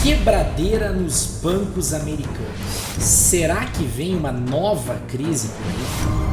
Quebradeira nos bancos americanos. Será que vem uma nova crise por aí?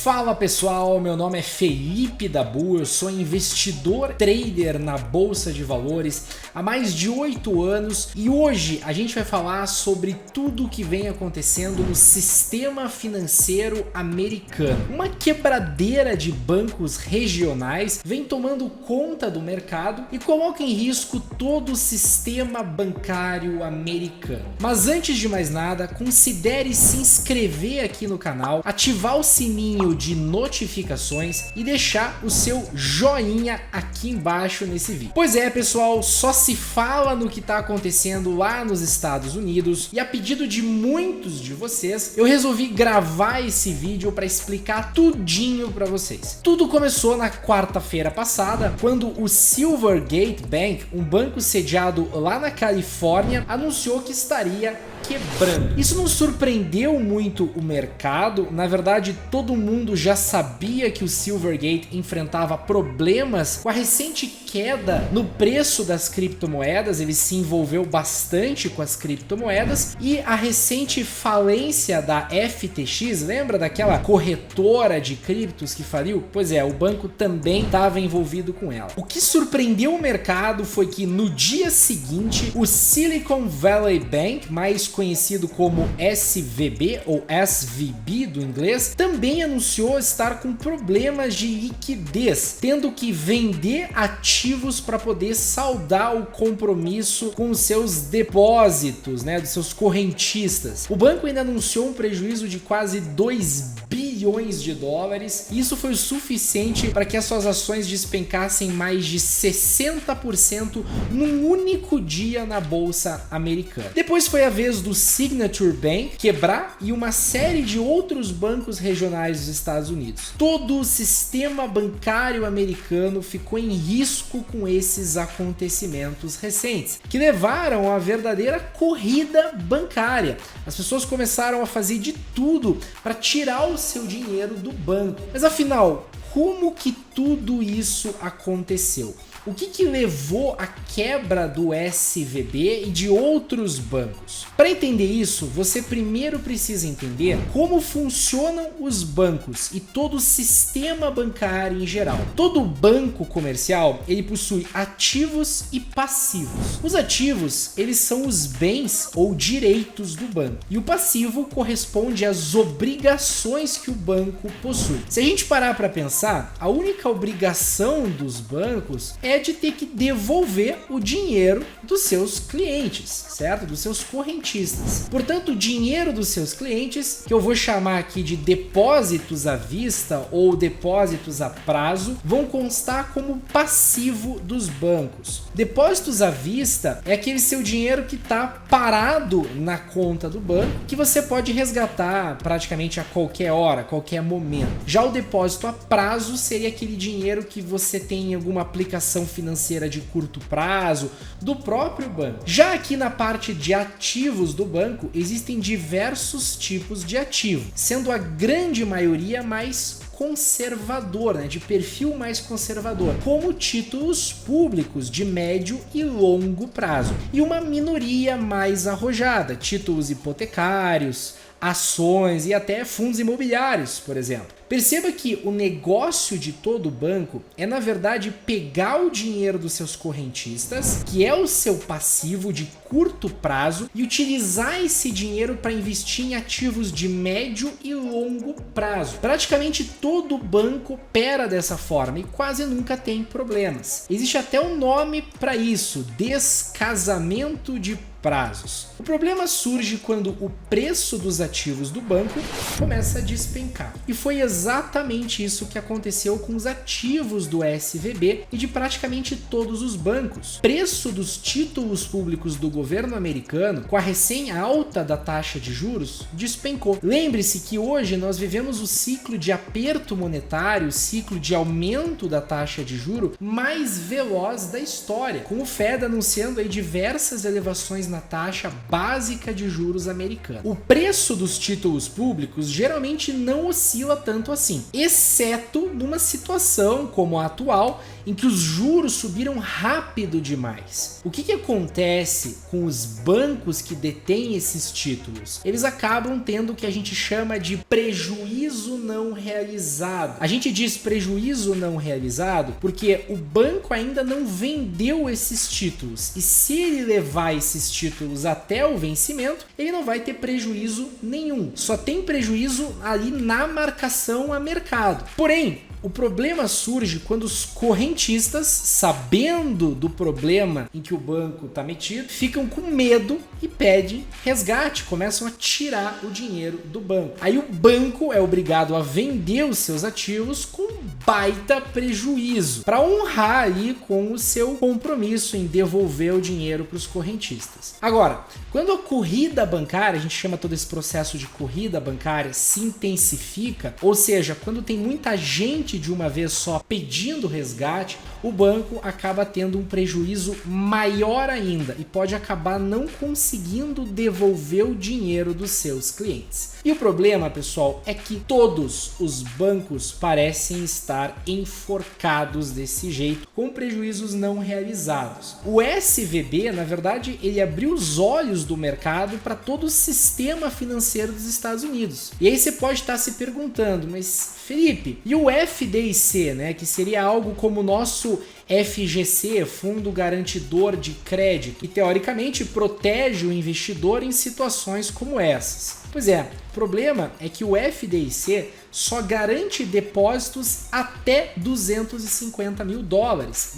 Fala pessoal, meu nome é Felipe Dabu, eu sou investidor trader na Bolsa de Valores há mais de 8 anos e hoje a gente vai falar sobre tudo o que vem acontecendo no sistema financeiro americano. Uma quebradeira de bancos regionais vem tomando conta do mercado e coloca em risco todo o sistema bancário americano. Mas antes de mais nada, considere se inscrever aqui no canal, ativar o sininho de notificações e deixar o seu joinha aqui embaixo nesse vídeo. Pois é, pessoal, só se fala no que está acontecendo lá nos Estados Unidos e a pedido de muitos de vocês, eu resolvi gravar esse vídeo para explicar tudinho para vocês. Tudo começou na quarta-feira passada, quando o Silvergate Bank, um banco sediado lá na Califórnia, anunciou que estaria quebrando. Isso não surpreendeu muito o mercado, na verdade todo mundo já sabia que o Silvergate enfrentava problemas com a recente queda no preço das criptomoedas, ele se envolveu bastante com as criptomoedas e a recente falência da FTX, lembra daquela corretora de criptos que faliu? Pois é, o banco também estava envolvido com ela. O que surpreendeu o mercado foi que no dia seguinte o Silicon Valley Bank, mais conhecido como SVB ou SVB do inglês, também anunciou estar com problemas de liquidez, tendo que vender ativos para poder saldar o compromisso com os seus depósitos, dos seus correntistas. O banco ainda anunciou um prejuízo de quase 2 bilhões de dólares. Isso foi o suficiente para que as suas ações despencassem mais de 60% num único dia na bolsa americana. Depois foi a vez do Signature Bank quebrar e uma série de outros bancos regionais dos Estados Unidos. Todo o sistema bancário americano ficou em risco com esses acontecimentos recentes, que levaram a verdadeira corrida bancária. As pessoas começaram a fazer de tudo para tirar o seu dinheiro do banco. Mas afinal, como que tudo isso aconteceu? O que levou à quebra do SVB e de outros bancos? Para entender isso, você primeiro precisa entender como funcionam os bancos e todo o sistema bancário em geral. Todo banco comercial, ele possui ativos e passivos. Os ativos, eles são os bens ou direitos do banco. E o passivo corresponde às obrigações que o banco possui. Se a gente parar para pensar, a única obrigação dos bancos é de ter que devolver o dinheiro dos seus clientes, certo? Dos seus correntistas. Portanto, o dinheiro dos seus clientes, que eu vou chamar aqui de depósitos à vista ou depósitos a prazo, vão constar como passivo dos bancos. Depósitos à vista é aquele seu dinheiro que está parado na conta do banco, que você pode resgatar praticamente a qualquer hora, a qualquer momento. Já o depósito a prazo seria aquele dinheiro que você tem em alguma aplicação financeira de curto prazo do próprio banco. Já aqui na parte de ativos do banco, existem diversos tipos de ativo, sendo a grande maioria mais conservador, de perfil mais conservador, como títulos públicos de médio e longo prazo, e uma minoria mais arrojada, títulos hipotecários, ações e até fundos imobiliários, por exemplo. Perceba que o negócio de todo banco é, na verdade, pegar o dinheiro dos seus correntistas, que é o seu passivo de curto prazo, e utilizar esse dinheiro para investir em ativos de médio e longo prazo. Praticamente todo banco opera dessa forma e quase nunca tem problemas. Existe até um nome para isso: descasamento de prazos. O problema surge quando o preço dos ativos do banco começa a despencar. E foi exatamente isso que aconteceu com os ativos do SVB e de praticamente todos os bancos. O preço dos títulos públicos do governo americano, com a recém-alta da taxa de juros, despencou. Lembre-se que hoje nós vivemos o ciclo de aperto monetário, o ciclo de aumento da taxa de juros mais veloz da história, com o Fed anunciando aí diversas elevações na taxa básica de juros americana. O preço dos títulos públicos geralmente não oscila tanto assim, exceto numa situação como a atual, em que os juros subiram rápido demais. O que acontece com os bancos que detêm esses títulos? Eles acabam tendo o que a gente chama de prejuízo não realizado. A gente diz prejuízo não realizado porque o banco ainda não vendeu esses títulos, e se ele levar esses títulos até o vencimento, ele não vai ter prejuízo nenhum. Só tem prejuízo ali na marcação a mercado. Porém, o problema surge quando os correntistas, sabendo do problema em que o banco está metido, ficam com medo e pedem resgate, começam a tirar o dinheiro do banco. Aí o banco é obrigado a vender os seus ativos com baita prejuízo, para honrar aí com o seu compromisso em devolver o dinheiro para os correntistas. Agora, quando a corrida bancária, a gente chama todo esse processo de corrida bancária, se intensifica, ou seja, quando tem muita gente de uma vez só pedindo resgate, o banco acaba tendo um prejuízo maior ainda e pode acabar não conseguindo devolver o dinheiro dos seus clientes. E o problema, pessoal, é que todos os bancos parecem estar enforcados desse jeito, com prejuízos não realizados. O SVB, na verdade, ele abriu os olhos do mercado para todo o sistema financeiro dos Estados Unidos. E aí você pode estar se perguntando, mas Felipe, e o FDIC, né, que seria algo como o nosso FGC, Fundo Garantidor de Crédito, que teoricamente protege o investidor em situações como essas? Pois é, o problema é que o FDIC só garante depósitos até $250 mil,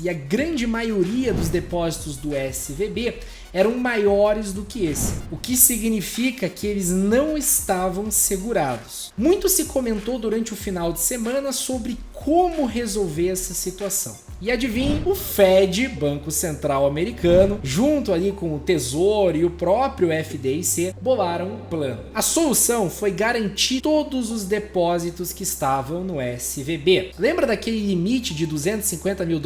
e a grande maioria dos depósitos do SVB eram maiores do que esse, o que significa que eles não estavam segurados. Muito se comentou durante o final de semana sobre como resolver essa situação. E adivinhe, o Fed, Banco Central Americano, junto ali com o Tesouro e o próprio FDIC, bolaram um plano. A solução foi garantir todos os depósitos que estavam no SVB. Lembra daquele limite de $250 mil?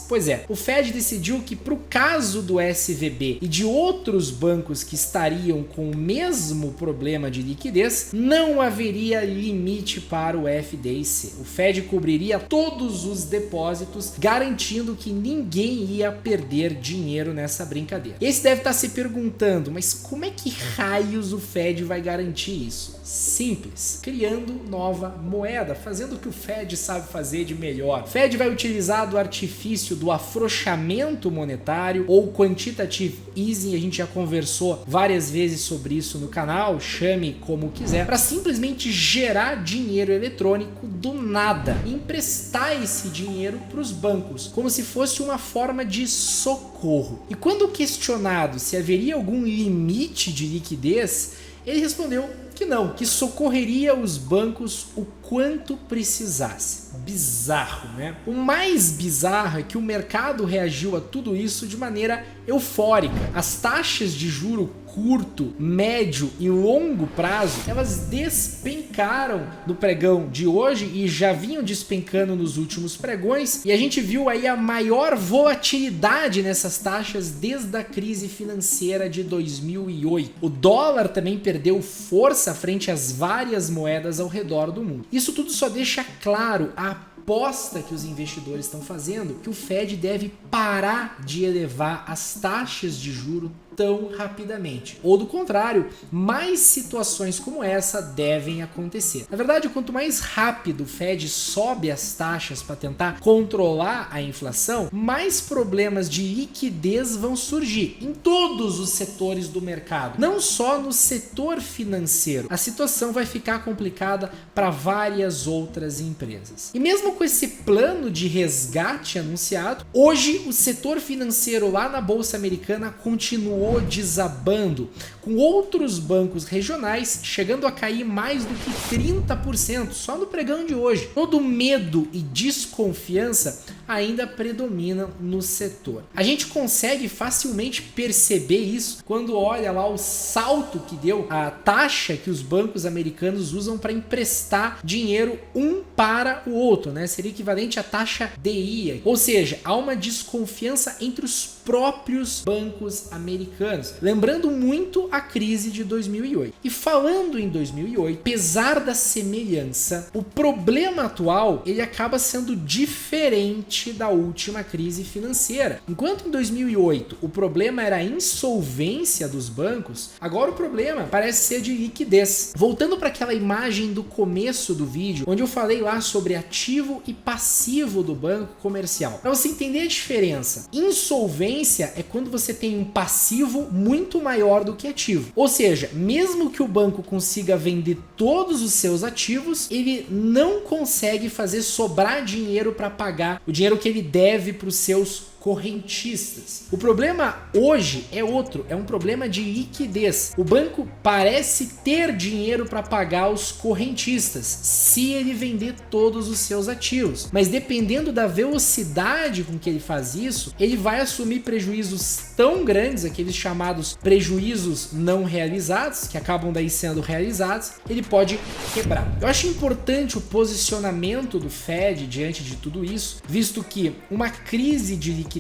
Pois é, o Fed decidiu que para o caso do SVB e de outros bancos que estariam com o mesmo problema de liquidez, não haveria limite para o FDIC. O Fed cobriria todos os depósitos, garantindo que ninguém ia perder dinheiro nessa brincadeira. E aí você deve estar se perguntando, mas como é que raios o Fed vai garantir isso? Simples, criando nova moeda, fazendo o que o Fed sabe fazer de melhor. O Fed vai utilizar do artifício do afrouxamento monetário ou quantitative easing, a gente já conversou várias vezes sobre isso no canal, chame como quiser, para simplesmente gerar dinheiro eletrônico do nada e emprestar esse dinheiro para os bancos, como se fosse uma forma de socorro. E quando questionado se haveria algum limite de liquidez, ele respondeu que não, que socorreria os bancos o quanto precisasse. Bizarro, né? O mais bizarro é que o mercado reagiu a tudo isso de maneira eufórica. As taxas de juro curto, médio e longo prazo, elas despencaram no pregão de hoje e já vinham despencando nos últimos pregões, e a gente viu aí a maior volatilidade nessas taxas desde a crise financeira de 2008. O dólar também perdeu força frente às várias moedas ao redor do mundo. Isso tudo só deixa claro a aposta que os investidores estão fazendo, que o Fed deve parar de elevar as taxas de juros tão rapidamente. Ou do contrário, mais situações como essa devem acontecer. Na verdade, quanto mais rápido o Fed sobe as taxas para tentar controlar a inflação, mais problemas de liquidez vão surgir em todos os setores do mercado, não só no setor financeiro. A situação vai ficar complicada para várias outras empresas. E mesmo com esse plano de resgate anunciado, hoje o setor financeiro lá na Bolsa Americana continuou desabando, com outros bancos regionais chegando a cair mais do que 30% só no pregão de hoje. Todo medo e desconfiança ainda predominam no setor. A gente consegue facilmente perceber isso quando olha lá o salto que deu a taxa que os bancos americanos usam para emprestar dinheiro um para o outro, né? Seria equivalente à taxa DI. Ou seja, há uma desconfiança entre os próprios bancos americanos, lembrando muito a crise de 2008. E falando em 2008, apesar da semelhança, o problema atual ele acaba sendo diferente da última crise financeira. Enquanto em 2008 o problema era a insolvência dos bancos, agora o problema parece ser de liquidez. Voltando para aquela imagem do começo do vídeo, onde eu falei lá sobre ativo e passivo do banco comercial. Para você entender a diferença, insolvência é quando você tem um passivo muito maior do que ativo. Ou seja, mesmo que o banco consiga vender todos os seus ativos, ele não consegue fazer sobrar dinheiro para pagar o dinheiro que ele deve para os seus correntistas. O problema hoje é outro, é um problema de liquidez. O banco parece ter dinheiro para pagar os correntistas se ele vender todos os seus ativos, mas dependendo da velocidade com que ele faz isso, ele vai assumir prejuízos tão grandes, aqueles chamados prejuízos não realizados, que acabam daí sendo realizados, ele pode quebrar. Eu acho importante o posicionamento do Fed diante de tudo isso, visto que uma crise de liquidez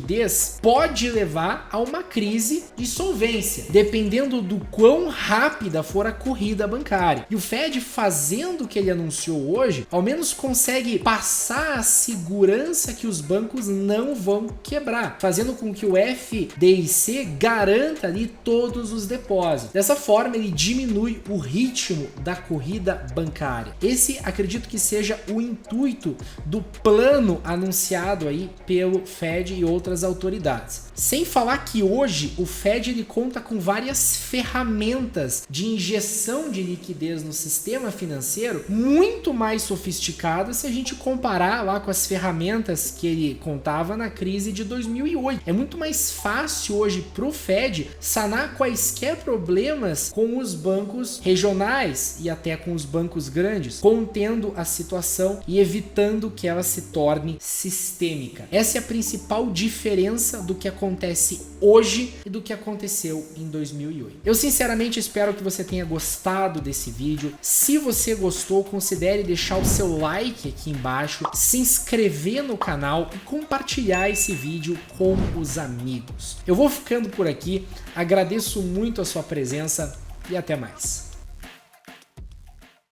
pode levar a uma crise de solvência, dependendo do quão rápida for a corrida bancária. E o Fed, fazendo o que ele anunciou hoje, ao menos consegue passar a segurança que os bancos não vão quebrar, fazendo com que o FDIC garanta ali todos os depósitos. Dessa forma, ele diminui o ritmo da corrida bancária. Esse acredito que seja o intuito do plano anunciado aí pelo Fed e outras autoridades. Sem falar que hoje o Fed ele conta com várias ferramentas de injeção de liquidez no sistema financeiro muito mais sofisticadas se a gente comparar lá com as ferramentas que ele contava na crise de 2008. É muito mais fácil hoje para o Fed sanar quaisquer problemas com os bancos regionais e até com os bancos grandes, contendo a situação e evitando que ela se torne sistêmica. Essa é a principal diferença do que acontece hoje e do que aconteceu em 2008. Eu sinceramente espero que você tenha gostado desse vídeo. Se você gostou, considere deixar o seu like aqui embaixo, se inscrever no canal e compartilhar esse vídeo com os amigos. Eu vou ficando por aqui, agradeço muito a sua presença e até mais.